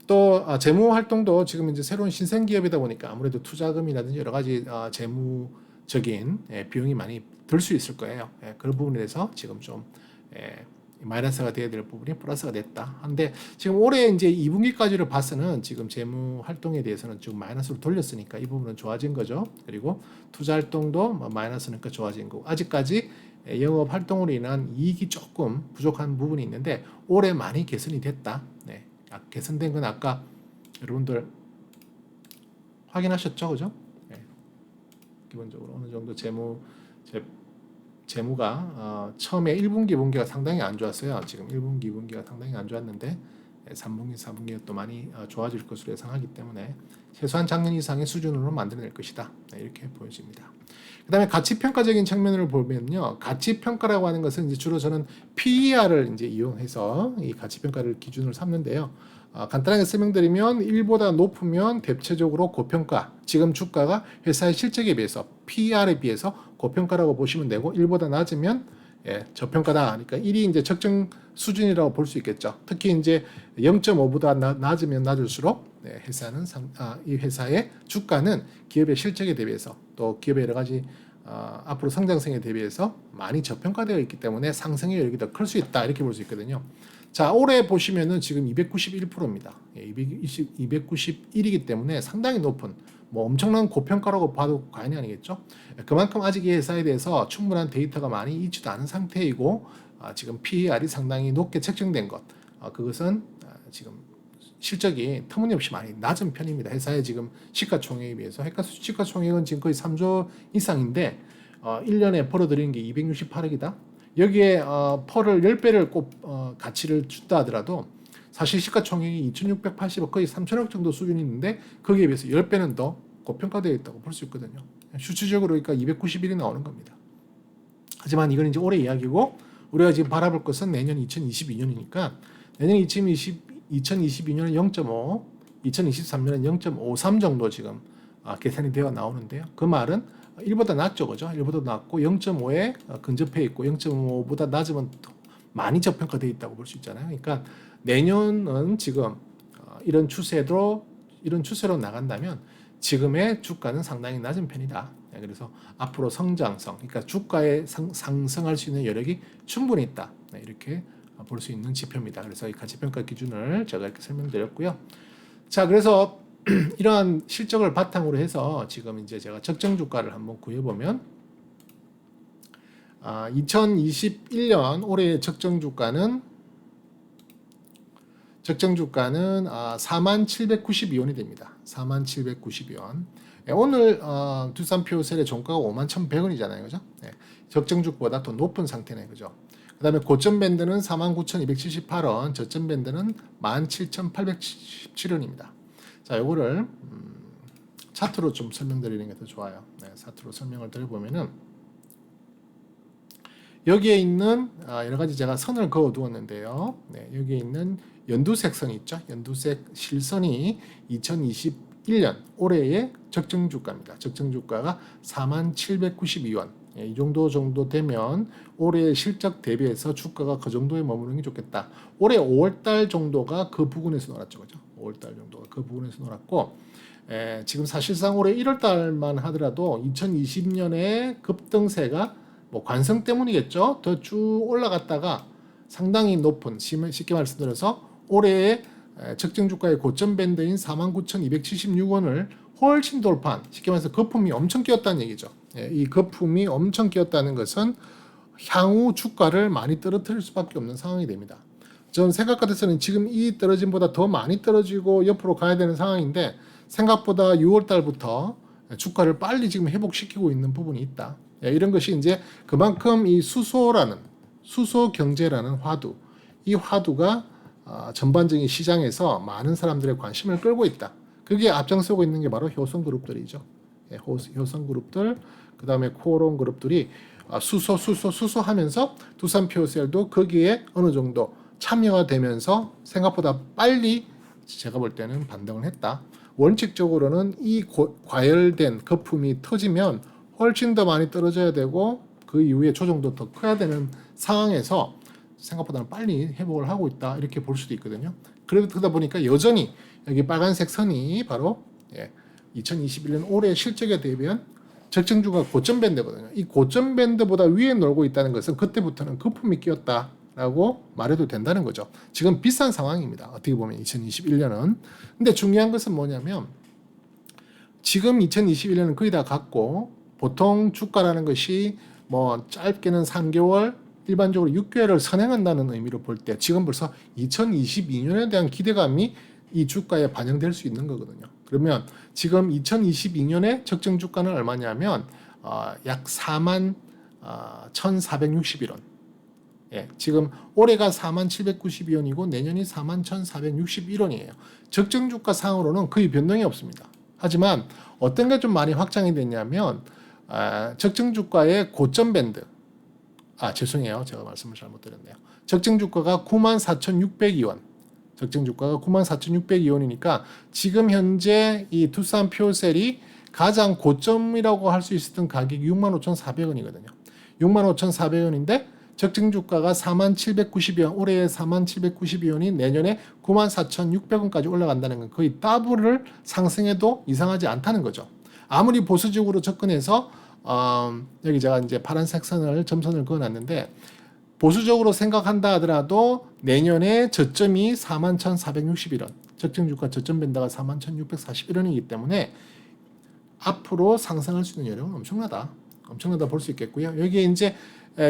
또 재무 활동도 지금 이제 새로운 신생 기업이다 보니까 아무래도 투자금이라든지 여러 가지 재무적인 비용이 많이 들 수 있을 거예요. 그런 부분에 대해서 지금 좀 마이너스가 돼야 될 부분이 플러스가 됐다. 한데 지금 올해 이제 2분기까지를 봐서는 지금 재무 활동에 대해서는 지금 마이너스로 돌렸으니까 이 부분은 좋아진 거죠. 그리고 투자 활동도 마이너스니까 좋아진 거고 아직까지 영업 활동으로 인한 이익이 조금 부족한 부분이 있는데 올해 많이 개선이 됐다. 네. 개선된 건 아까 여러분들 확인하셨죠, 그죠? 네. 기본적으로 어느 정도 재무가 처음에 1분기, 2분기가 상당히 안 좋았어요. 지금 1분기, 2분기가 상당히 안 좋았는데 3분기, 4분기가 또 많이 좋아질 것으로 예상하기 때문에 최소한 작년 이상의 수준으로 만들어낼 것이다. 네, 이렇게 보여집니다. 그다음에 가치평가적인 측면을 보면요, 가치평가라고 하는 것은 이제 주로 저는 PER을 이제 이용해서 이 가치평가를 기준으로 삼는데요. 간단하게 설명드리면 1보다 높으면 대체적으로 고평가, 지금 주가가 회사의 실적에 비해서 PER에 비해서 고평가라고 보시면 되고 1보다 낮으면 저평가다. 그러니까 1이 이제 적정 수준이라고 볼 수 있겠죠. 특히 이제 0.5보다 낮으면 낮을수록 이 회사의 주가는 기업의 실적에 대비해서 또 기업의 여러 가지 앞으로 성장성에 대비해서 많이 저평가되어 있기 때문에 상승의 여력이 더 클 수 있다 이렇게 볼 수 있거든요. 자, 올해 보시면은 지금 291%입니다. 291이기 때문에 상당히 높은 뭐 엄청난 고평가라고 봐도 과언이 아니겠죠. 그만큼 아직 이 회사에 대해서 충분한 데이터가 많이 있지도 않은 상태이고 지금 PER이 상당히 높게 책정된 것 그것은 지금 실적이 터무니없이 많이 낮은 편입니다. 회사의 지금 시가총액에 비해서 시가총액은 지금 거의 3조 이상인데 1년에 벌어들이는 게 268억이다. 여기에 펄을 10배를 가치를 준다 하더라도 사실 시가총액이 2,680억 거의 3천억 정도 수준이 있는데 거기에 비해서 10배는 더 고평가되어 있다고 볼 수 있거든요. 수치적으로 그러니까 291이 나오는 겁니다. 하지만 이건 이제 올해 이야기고 우리가 지금 바라볼 것은 내년 2022년이니까 내년 2022년은 0.5, 2023년은 0.53 정도 지금 계산이 되어 나오는데요. 그 말은 1보다 낮죠, 그죠? 1보다 낮고 0.5에 근접해 있고 0.5보다 낮으면 많이 저평가되어 있다고 볼 수 있잖아요. 그러니까 내년은 지금 이런 추세로 나간다면 지금의 주가는 상당히 낮은 편이다. 그래서 앞으로 성장성, 그러니까 주가에 상승할 수 있는 여력이 충분히 있다. 이렇게 볼 수 있는 지표입니다. 그래서 이 가치평가 기준을 제가 이렇게 설명드렸고요. 자, 그래서 이러한 실적을 바탕으로 해서 지금 이제 제가 적정 주가를 한번 구해보면 2021년 올해의 적정 주가는 적정 주가는 4792원이 됩니다. 4792원. 오늘 두산 표셀의 종가가 51,100원이잖아요. 그죠? 적정 주가보다 더 높은 상태네. 그죠? 그다음에 고점 밴드는 49,278원, 저점 밴드는 17,817원입니다. 자, 요거를 차트로 좀 설명드리는 게 더 좋아요. 차트로 설명을 드려보면은 여기에 있는 여러 가지 제가 선을 그어 두었는데요. 여기에 있는 연두색 선이 있죠. 연두색 실선이 2021년 올해의 적정 주가입니다. 적정 주가가 4792원. 이 정도 되면 올해의 실적 대비해서 주가가 그 정도에 머무르는 게 좋겠다. 올해 5월달 정도가 그 부근에서 놀았죠. 그죠? 5월달 정도가 그 부근에서 놀았고, 지금 사실상 올해 1월달만 하더라도 2020년의 급등세가 뭐 관성 때문이겠죠. 더 쭉 올라갔다가 상당히 높은, 쉽게 말씀드려서 올해의 적정 주가의 고점 밴드인 49,276원을 훨씬 돌파한, 쉽게 말해서 거품이 엄청 끼었다는 얘기죠. 이 거품이 엄청 끼었다는 것은 향후 주가를 많이 떨어뜨릴 수밖에 없는 상황이 됩니다. 전 생각 같아서는 지금 이 떨어짐보다 더 많이 떨어지고 옆으로 가야 되는 상황인데 생각보다 6월 달부터 주가를 빨리 지금 회복시키고 있는 부분이 있다. 이런 것이 이제 그만큼 이 수소 경제라는 화두, 이 화두가 전반적인 시장에서 많은 사람들의 관심을 끌고 있다. 그게 앞장서고 있는 게 바로 효성그룹들이죠. 효성그룹들, 그 다음에 코오롱 그룹들이 수소 하면서 두산표셀도 거기에 어느 정도 참여가 되면서 생각보다 빨리 제가 볼 때는 반등을 했다. 원칙적으로는 이 과열된 거품이 터지면 훨씬 더 많이 떨어져야 되고 그 이후에 조정도 더 커야 되는 상황에서 생각보다는 빨리 회복을 하고 있다 이렇게 볼 수도 있거든요. 그러다 보니까 여전히 여기 빨간색 선이 바로 2021년 올해 실적에 대비한 적정주가 고점 밴드거든요. 이 고점 밴드보다 위에 놀고 있다는 것은 그때부터는 거품이 끼었다라고 말해도 된다는 거죠. 지금 비싼 상황입니다. 어떻게 보면 2021년은. 근데 중요한 것은 뭐냐면 지금 2021년은 거의 다 갔고 보통 주가라는 것이 뭐 짧게는 3개월, 일반적으로 6개월을 선행한다는 의미로 볼 때 지금 벌써 2022년에 대한 기대감이 이 주가에 반영될 수 있는 거거든요. 그러면 지금 2022년에 적정 주가는 얼마냐면 약 41,461원. 지금 올해가 41,792원이고 내년이 41,461원이에요. 적정 주가 상으로는 거의 변동이 없습니다. 하지만 어떤 게 좀 많이 확장이 됐냐면 적정 주가의 고점 밴드. 죄송해요. 제가 말씀을 잘못 드렸네요. 적정 주가가 94,602원. 적정 주가가 94,602원이니까 지금 현재 이 두산 표셀이 가장 고점이라고 할 수 있었던 가격이 65,400원이거든요. 65,400원인데 적정 주가가 47,902원, 올해 47,902원이 내년에 94,600원까지 올라간다는 건 거의 더블을 상승해도 이상하지 않다는 거죠. 아무리 보수적으로 접근해서 여기 제가 이제 파란색 선을 점선을 그어놨는데 보수적으로 생각한다 하더라도 내년에 저점이 41,461원, 적정 주가 저점 밴드가 41,641원이기 때문에 앞으로 상승할 수 있는 여력은 엄청나다 볼 수 있겠고요. 여기에 이제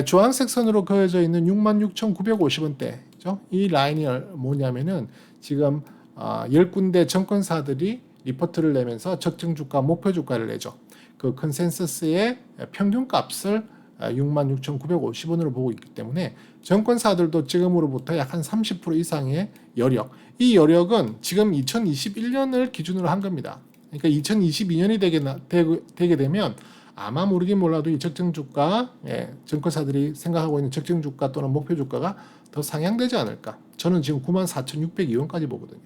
주황색 선으로 그어져 있는 66,950원대죠. 이 라인이 뭐냐면은 지금 10군데 정권사들이 리포트를 내면서 적정 주가, 목표 주가를 내죠. 그 컨센서스의 평균값을 66,950원으로 보고 있기 때문에 정권사들도 지금으로부터 약 한 30% 이상의 여력, 이 여력은 지금 2021년을 기준으로 한 겁니다. 그러니까 2022년이 되게 되면 아마 모르긴 몰라도 이 적정 주가, 정권사들이 생각하고 있는 적정 주가 또는 목표 주가가 더 상향되지 않을까. 저는 지금 94,602원까지 보거든요.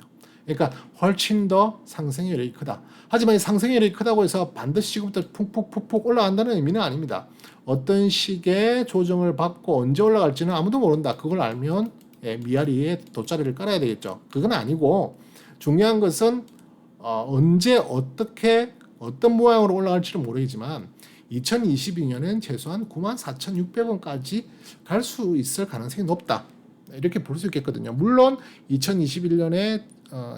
그러니까 훨씬 더 상승의 여력이 크다. 하지만 이 상승의 여력이 크다고 해서 반드시 지금부터 푹푹 올라간다는 의미는 아닙니다. 어떤 식의 조정을 받고 언제 올라갈지는 아무도 모른다. 그걸 알면 미아리에 돗자리를 깔아야 되겠죠. 그건 아니고 중요한 것은 언제 어떻게 어떤 모양으로 올라갈지는 모르겠지만 2022년엔 최소한 94,600원까지 갈 수 있을 가능성이 높다. 이렇게 볼 수 있겠거든요. 물론 2021년에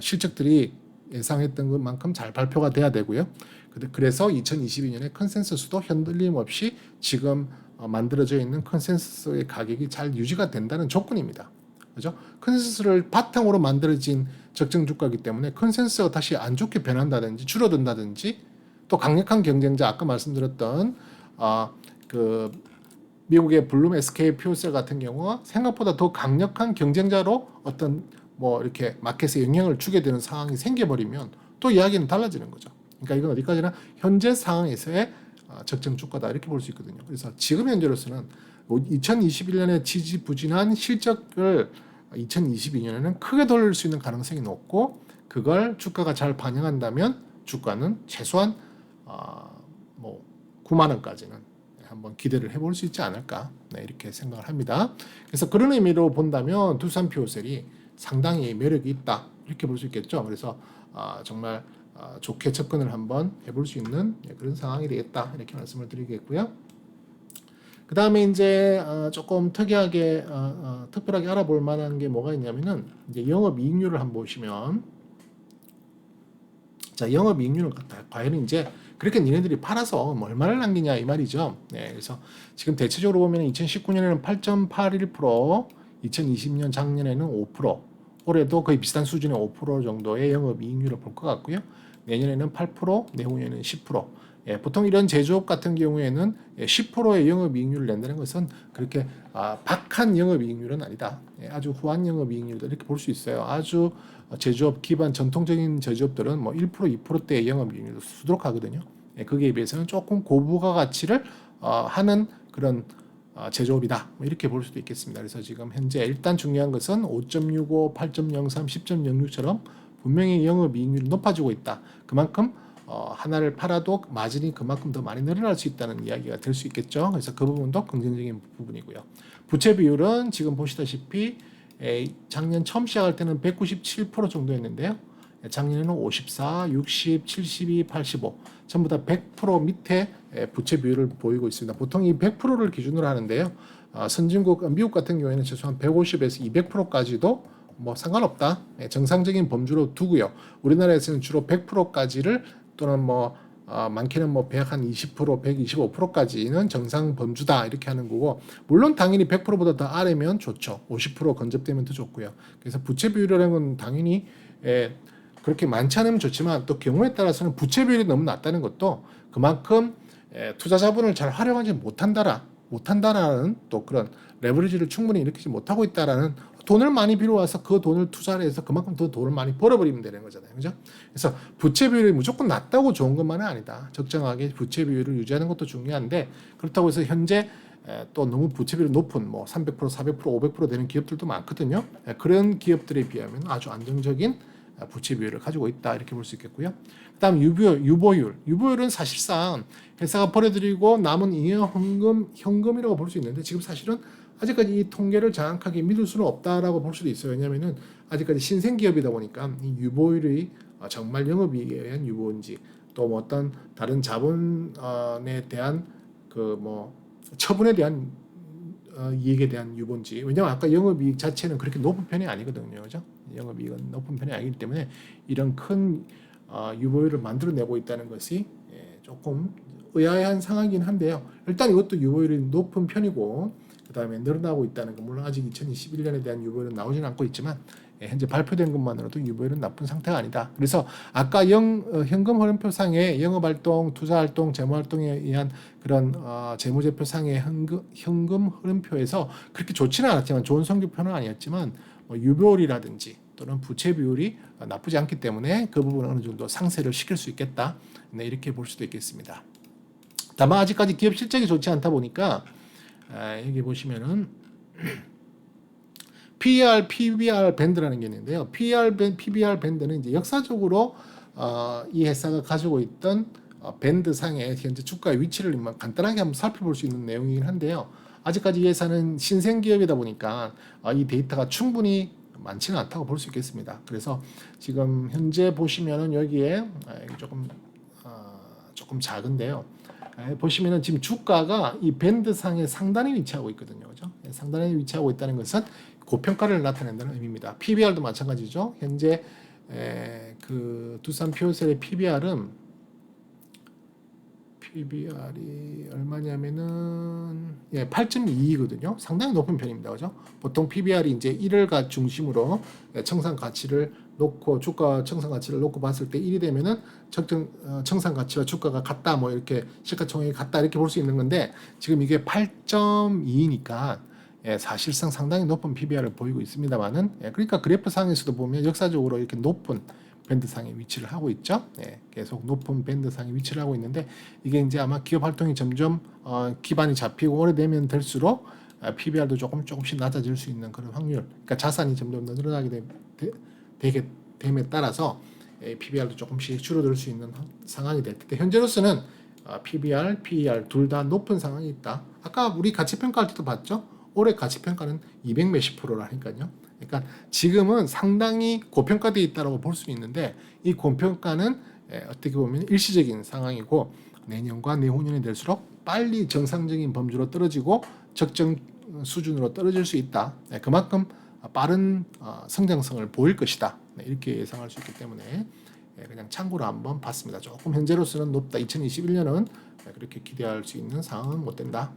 실적들이 예상했던 것만큼 잘 발표가 돼야 되고요. 그래서 2022년에 컨센서스도 흔들림 없이 지금 만들어져 있는 컨센서스의 가격이 잘 유지가 된다는 조건입니다. 그죠? 컨센서스를 바탕으로 만들어진 적정 주가이기 때문에 컨센서스가 다시 안 좋게 변한다든지 줄어든다든지 또 강력한 경쟁자 아까 말씀드렸던 그 미국의 블룸 SK 퓨어셀 같은 경우 생각보다 더 강력한 경쟁자로 어떤 뭐 이렇게 마켓에 영향을 주게 되는 상황이 생겨버리면 또 이야기는 달라지는 거죠. 그러니까 이건 어디까지나 현재 상황에서의 적정 주가다 이렇게 볼 수 있거든요. 그래서 지금 현재로서는 2021년에 지지부진한 실적을 2022년에는 크게 돌릴 수 있는 가능성이 높고 그걸 주가가 잘 반영한다면 주가는 최소한 뭐 9만 원까지는 한번 기대를 해볼 수 있지 않을까 이렇게 생각을 합니다. 그래서 그런 의미로 본다면 두산 퓨어셀이 상당히 매력이 있다 이렇게 볼 수 있겠죠. 그래서 정말 좋게 접근을 한번 해볼 수 있는 그런 상황이 되겠다 이렇게 말씀을 드리겠고요. 그 다음에 이제 조금 특이하게 특별하게 알아볼 만한 게 뭐가 있냐면은 이제 영업이익률을 한번 보시면 자 영업이익률은 과연 이제 그렇게 니네들이 팔아서 뭐 얼마를 남기냐 이 말이죠. 네, 그래서 지금 대체적으로 보면 2019년에는 8.81%, 2020년 작년에는 5%, 올해도 거의 비슷한 수준의 5% 정도의 영업이익률을 볼 것 같고요. 내년에는 8%, 내후년에는 10%. 예, 보통 이런 제조업 같은 경우에는 10%의 영업이익률을 낸다는 것은 그렇게 박한 영업이익률은 아니다. 예, 아주 후한 영업이익률도 이렇게 볼 수 있어요. 아주 제조업 기반 전통적인 제조업들은 뭐 1%, 2%대의 영업이익률도 수두룩하거든요. 예, 거기에 비해서는 조금 고부가 가치를 하는 그런 제조업이다. 뭐 이렇게 볼 수도 있겠습니다. 그래서 지금 현재 일단 중요한 것은 5.65, 8.03, 10.06처럼 분명히 영업이익률이 높아지고 있다. 그만큼 하나를 팔아도 마진이 그만큼 더 많이 늘어날 수 있다는 이야기가 될 수 있겠죠. 그래서 그 부분도 긍정적인 부분이고요. 부채 비율은 지금 보시다시피 작년 처음 시작할 때는 197% 정도였는데요. 작년에는 54, 60, 72, 85 전부 다 100% 밑에 부채 비율을 보이고 있습니다. 보통 이 100%를 기준으로 하는데요. 선진국 미국 같은 경우에는 최소한 150에서 200%까지도 뭐 상관없다. 정상적인 범주로 두고요. 우리나라에서는 주로 100%까지를 또는 뭐 많게는 뭐 120%, 125%까지는 정상 범주다 이렇게 하는 거고 물론 당연히 100%보다 더 아래면 좋죠. 50% 근접되면 더 좋고요. 그래서 부채 비율이라는 건 당연히 그렇게 많지 않으면 좋지만 또 경우에 따라서는 부채 비율이 너무 낮다는 것도 그만큼 투자 자본을 잘 활용하지 못한다라는 또 그런 레버리지를 충분히 일으키지 못하고 있다라는 돈을 많이 빌어와서 그 돈을 투자를 해서 그만큼 더 돈을 많이 벌어버리면 되는 거잖아요. 그죠? 그래서 부채 비율이 무조건 낮다고 좋은 것만은 아니다. 적정하게 부채 비율을 유지하는 것도 중요한데 그렇다고 해서 현재 또 너무 부채 비율이 높은 뭐 300%, 400%, 500% 되는 기업들도 많거든요. 그런 기업들에 비하면 아주 안정적인 부채 비율을 가지고 있다 이렇게 볼 수 있겠고요. 그다음 유보율은 사실상 회사가 벌어들이고 남은 잉여 현금이라고 볼 수 있는데 지금 사실은 아직까지 이 통계를 정확하게 믿을 수는 없다라고 볼 수도 있어요. 왜냐하면은 아직까지 신생 기업이다 보니까 이 유보율이 정말 영업이익에 의한 유보인지 또 뭐 어떤 다른 자본에 대한 그 뭐 처분에 대한 이익에 대한 유보인지 왜냐하면 아까 영업이익 자체는 그렇게 높은 편이 아니거든요, 그죠? 영업이익은 높은 편이 아니기 때문에 이런 큰 유보율을 만들어내고 있다는 것이 조금 의아한 상황이긴 한데요. 일단 이것도 유보율이 높은 편이고 그 다음에 늘어나고 있다는 거 물론 아직 2021년에 대한 유보율은 나오지는 않고 있지만 현재 발표된 것만으로도 유보율은 나쁜 상태가 아니다. 그래서 아까 현금 흐름표상의 영업활동, 투자활동, 재무활동에 의한 그런 재무제표상의 현금 흐름표에서 그렇게 좋지는 않았지만 좋은 성적표는 아니었지만 유보율이라든지 또는 부채 비율이 나쁘지 않기 때문에 그 부분은 어느 정도 상쇄를 시킬 수 있겠다. 네, 이렇게 볼 수도 있겠습니다. 다만 아직까지 기업 실적이 좋지 않다 보니까 여기 보시면은 PER, PBR 밴드라는 게 있는데요. PBR 밴드는 이제 역사적으로 이 회사가 가지고 있던 밴드 상의 현재 주가의 위치를 간단하게 한번 살펴볼 수 있는 내용이긴 한데요. 아직까지 이 회사는 신생 기업이다 보니까 이 데이터가 충분히 많지는 않다고 볼 수 있겠습니다. 그래서 지금 현재 보시면은 여기에 조금 작은데요. 보시면은 지금 주가가 이 밴드 상의 상단에 위치하고 있거든요. 그죠? 상단에 위치하고 있다는 것은 고평가를 나타낸다는 의미입니다. PBR도 마찬가지죠. 현재 그 두산 퓨어셀의 PBR은 PBR이 얼마냐면은 8.22거든요. 상당히 높은 편입니다. 그죠? 보통 PBR이 이제 1을 중심으로 청산 가치를 놓고 주가 청산 가치를 놓고 봤을 때 1이 되면은 청산 가치와 주가가 같다 뭐 이렇게 시가총액이 같다 이렇게 볼 수 있는 건데 지금 이게 8.2니까 사실상 상당히 높은 PBR을 보이고 있습니다만은 그러니까 그래프상에서도 보면 역사적으로 이렇게 높은 밴드상에 위치를 하고 있죠. 계속 높은 밴드상에 위치를 하고 있는데 이게 이제 아마 기업 활동이 점점 기반이 잡히고 오래되면 될수록 PBR도 조금씩 낮아질 수 있는 그런 확률. 그러니까 자산이 점점 더 늘어나게 됨에 따라서 PBR도 조금씩 줄어들 수 있는 상황이 될 텐데 현재로서는 PBR, PER 둘 다 높은 상황이 있다. 아까 우리 가치평가할 때도 봤죠. 올해 가치평가는 200 몇십 %라니까요. 그러니까 지금은 상당히 고평가되어 있다고 볼 수 있는데 이 고평가는 어떻게 보면 일시적인 상황이고 내년과 내후년이 될수록 빨리 정상적인 범주로 떨어지고 적정 수준으로 떨어질 수 있다. 그만큼 빠른 성장성을 보일 것이다. 이렇게 예상할 수 있기 때문에 그냥 참고로 한번 봤습니다. 조금 현재로서는 높다. 2021년은 그렇게 기대할 수 있는 상황은 못 된다.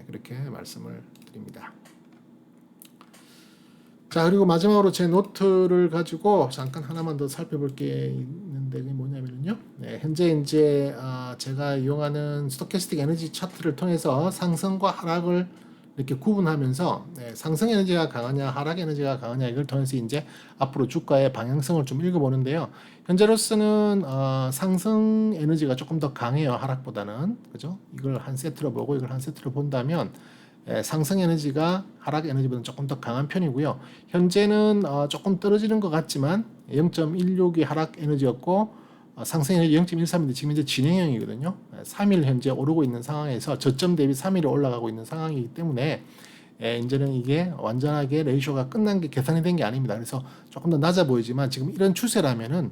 그렇게 말씀을 드립니다. 자, 그리고 마지막으로 제 노트를 가지고 잠깐 하나만 더 살펴볼 게 있는데 그게 뭐냐면요. 현재 이제 제가 이용하는 스토캐스틱 에너지 차트를 통해서 상승과 하락을 이렇게 구분하면서 상승 에너지가 강하냐, 하락 에너지가 강하냐 이걸 통해서 이제 앞으로 주가의 방향성을 좀 읽어보는데요. 현재로서는 상승 에너지가 조금 더 강해요, 하락보다는. 그죠? 이걸 한 세트로 보고 이걸 한 세트로 본다면 상승 에너지가 하락 에너지보다는 조금 더 강한 편이고요. 현재는 조금 떨어지는 것 같지만 0.16이 하락 에너지였고 상승 에너지 0.13인데 지금 이제 진행형이거든요. 3일 현재 오르고 있는 상황에서 저점 대비 3일에 올라가고 있는 상황이기 때문에 이제는 이게 완전하게 레이쇼가 끝난 게 계산이 된 게 아닙니다. 그래서 조금 더 낮아 보이지만 지금 이런 추세라면은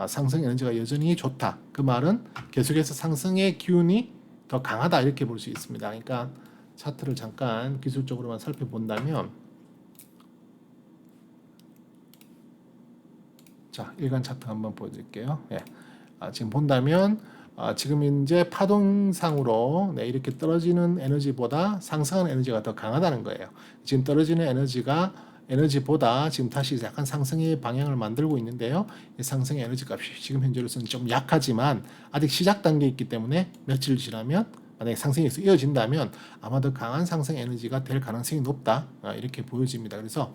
상승 에너지가 여전히 좋다. 그 말은 계속해서 상승의 기운이 더 강하다 이렇게 볼 수 있습니다. 그러니까 차트를 잠깐 기술적으로만 살펴본다면 자, 일간 차트 한번 보여드릴게요. 지금 본다면 지금 이제 파동상으로 이렇게 떨어지는 에너지보다 상승하는 에너지가 더 강하다는 거예요. 지금 떨어지는 에너지보다 지금 다시 약간 상승의 방향을 만들고 있는데요. 이 상승의 에너지 값이 지금 현재로서는 좀 약하지만 아직 시작 단계에 있기 때문에 며칠 지나면 만약에 상승에서 이어진다면 아마 더 강한 상승 에너지가 될 가능성이 높다. 이렇게 보여집니다. 그래서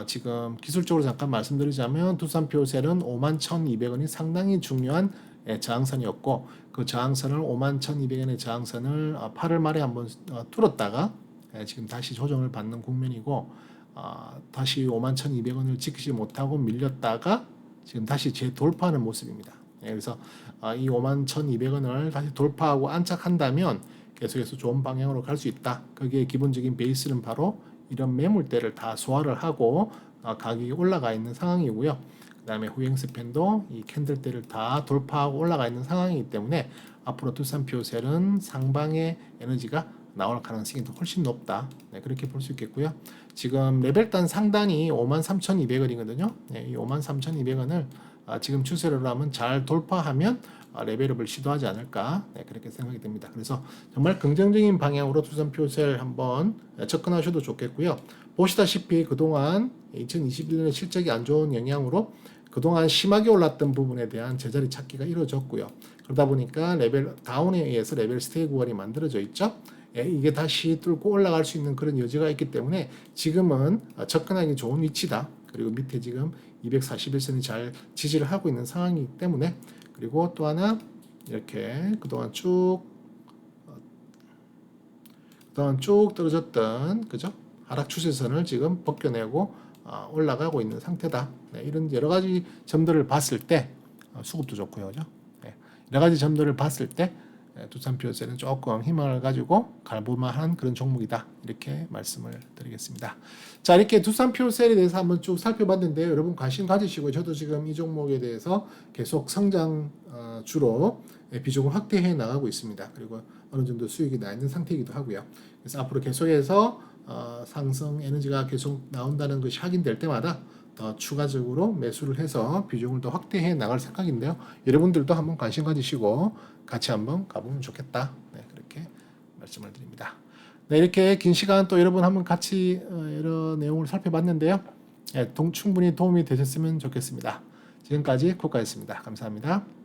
지금 기술적으로 잠깐 말씀드리자면 두산표셀은 51,200원이 상당히 중요한 저항선이었고 그 저항선을 51,200원의 저항선을 8월 말에 한번 뚫었다가 지금 다시 조정을 받는 국면이고 다시 51,200원을 지키지 못하고 밀렸다가 지금 다시 재돌파하는 모습입니다. 그래서 이 51,200원을 다시 돌파하고 안착한다면 계속해서 좋은 방향으로 갈 수 있다. 거기에 기본적인 베이스는 바로 이런 매물대를 다 소화를 하고 가격이 올라가 있는 상황이고요. 그 다음에 후행 스팬도 이 캔들대를 다 돌파하고 올라가 있는 상황이기 때문에 앞으로 두산표셀은 상방의 에너지가 나올 가능성이 훨씬 높다. 그렇게 볼 수 있겠고요. 지금 레벨단 상단이 53,200원이거든요. 이 53,200원을 지금 추세로 하면 잘 돌파하면 레벨업을 시도하지 않을까 그렇게 생각이 됩니다. 그래서 정말 긍정적인 방향으로 두산표셀 한번 접근하셔도 좋겠고요. 보시다시피 그동안 2021년에 실적이 안 좋은 영향으로 그동안 심하게 올랐던 부분에 대한 제자리 찾기가 이루어졌고요. 그러다 보니까 레벨 다운에 의해서 레벨 스테이 구간이 만들어져 있죠. 이게 다시 뚫고 올라갈 수 있는 그런 여지가 있기 때문에 지금은 접근하기 좋은 위치다. 그리고 밑에 지금 241선이 잘 지지를 하고 있는 상황이기 때문에 그리고 또 하나 이렇게 그동안 쭉 떨어졌던 그죠? 하락 추세선을 지금 벗겨내고 올라가고 있는 상태다. 이런 여러 가지 점들을 봤을 때 수급도 좋고요, 그죠? 여러 가지 점들을 봤을 때 두산표셀은 조금 희망을 가지고 갈볼만한 그런 종목이다. 이렇게 말씀을 드리겠습니다. 자, 이렇게 두산표셀에 대해서 한번 쭉 살펴봤는데요. 여러분 관심 가지시고 저도 지금 이 종목에 대해서 계속 성장주로 비중을 확대해 나가고 있습니다. 그리고 어느 정도 수익이 나 있는 상태이기도 하고요. 그래서 앞으로 계속해서 상승 에너지가 계속 나온다는 것이 확인될 때마다 더 추가적으로 매수를 해서 비중을 더 확대해 나갈 생각인데요. 여러분들도 한번 관심 가지시고 같이 한번 가보면 좋겠다. 네, 그렇게 말씀을 드립니다. 네, 이렇게 긴 시간 또 여러분 한번 같이 여러 내용을 살펴봤는데요. 네, 충분히 도움이 되셨으면 좋겠습니다. 지금까지 코카였습니다. 감사합니다.